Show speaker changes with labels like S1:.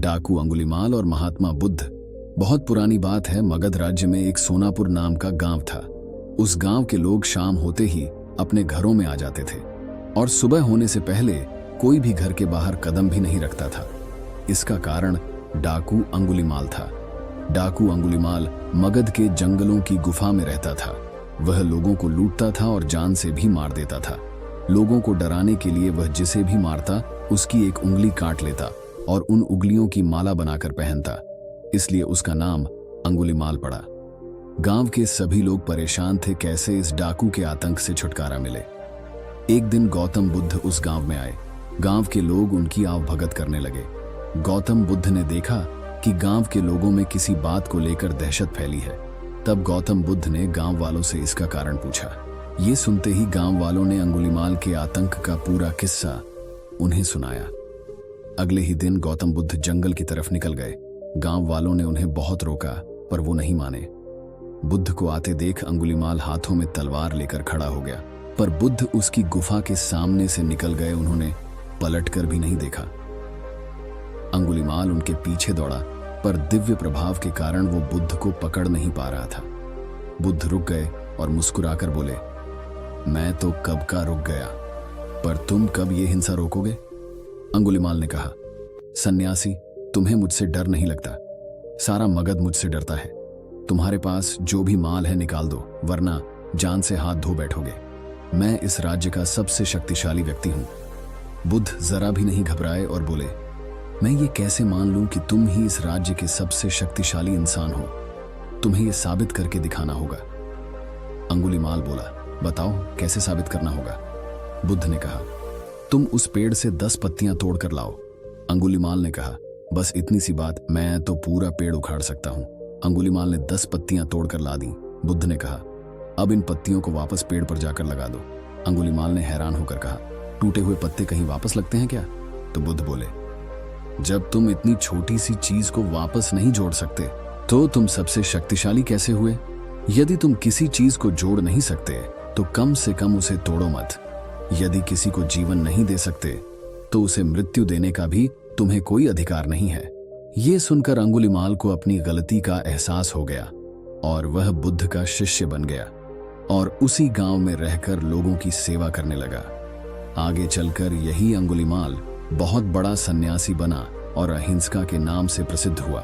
S1: डाकू अंगुलीमाल और महात्मा बुद्ध। बहुत पुरानी बात है, मगध राज्य में एक सोनापुर नाम का गांव था। उस गांव के लोग शाम होते ही अपने घरों में आ जाते थे और सुबह होने से पहले कोई भी घर के बाहर कदम भी नहीं रखता था। इसका कारण डाकू अंगुलीमाल था। डाकू अंगुलीमाल मगध के जंगलों की गुफा में रहता था। वह लोगों को लूटता था और जान से भी मार देता था। लोगों को डराने के लिए वह जिसे भी मारता उसकी एक उंगली काट लेता और उन उंगलियों की माला बनाकर पहनता। इसलिए उसका नाम अंगुलीमाल पड़ा। गांव के सभी लोग परेशान थे कैसे इस डाकू के आतंक से छुटकारा मिले। एक दिन गौतम बुद्ध उस गांव में आए। गांव के लोग उनकी आवभगत करने लगे। गौतम बुद्ध ने देखा कि गांव के लोगों में किसी बात को लेकर दहशत फैली है। तब गौतम बुद्ध ने गांव वालों से इसका कारण पूछा। ये सुनते ही गांव वालों ने अंगुलीमाल के आतंक का पूरा किस्सा उन्हें सुनाया। अगले ही दिन गौतम बुद्ध जंगल की तरफ निकल गए। गांव वालों ने उन्हें बहुत रोका पर वो नहीं माने। बुद्ध को आते देख अंगुलीमाल हाथों में तलवार लेकर खड़ा हो गया, पर बुद्ध उसकी गुफा के सामने से निकल गए। उन्होंने पलटकर भी नहीं देखा। अंगुलीमाल उनके पीछे दौड़ा, पर दिव्य प्रभाव के कारण वो बुद्ध को पकड़ नहीं पा रहा था। बुद्ध रुक गए और मुस्कुराकर बोले, मैं तो कब का रुक गया, पर तुम कब ये हिंसा रोकोगे? अंगुलीमाल ने कहा, सन्यासी, तुम्हें मुझसे डर नहीं लगता। सारा मगध मुझसे डरता है। तुम्हारे पास जो भी माल है निकाल दो, वरना जान से हाथ धो बैठोगे। मैं इस राज्य का सबसे शक्तिशाली व्यक्ति हूं। बुद्ध जरा भी नहीं घबराए और बोले, मैं ये कैसे मान लूं कि तुम ही इस राज्य के सबसे शक्तिशाली इंसान हो? तुम्हें यह साबित करके दिखाना होगा। अंगुलीमाल बोला, बताओ कैसे साबित करना होगा? बुद्ध ने कहा, तुम उस पेड़ से 10 पत्तियां तोड़कर लाओ। अंगुलीमाल ने कहा, बस इतनी सी बात, मैं तो पूरा पेड़ उखाड़ सकता हूं। अंगुलीमाल ने 10 पत्तियां तोड़कर ला दी। बुद्ध ने कहा, अब इन पत्तियों को वापस पेड़ पर जाकर लगा दो। अंगुलीमाल ने हैरान होकर कहा, टूटे हुए पत्ते कहीं वापस लगते हैं क्या? तो बुद्ध बोले, जब तुम इतनी छोटी सी चीज को वापस नहीं जोड़ सकते तो तुम सबसे शक्तिशाली कैसे हुए? यदि तुम किसी चीज को जोड़ नहीं सकते तो कम से कम उसे तोड़ो मत। यदि किसी को जीवन नहीं दे सकते तो उसे मृत्यु देने का भी तुम्हें कोई अधिकार नहीं है। ये सुनकर अंगुलीमाल को अपनी गलती का एहसास हो गया और वह बुद्ध का शिष्य बन गया और उसी गांव में रहकर लोगों की सेवा करने लगा। आगे चलकर यही अंगुलीमाल बहुत बड़ा सन्यासी बना और अहिंसा के नाम से प्रसिद्ध हुआ।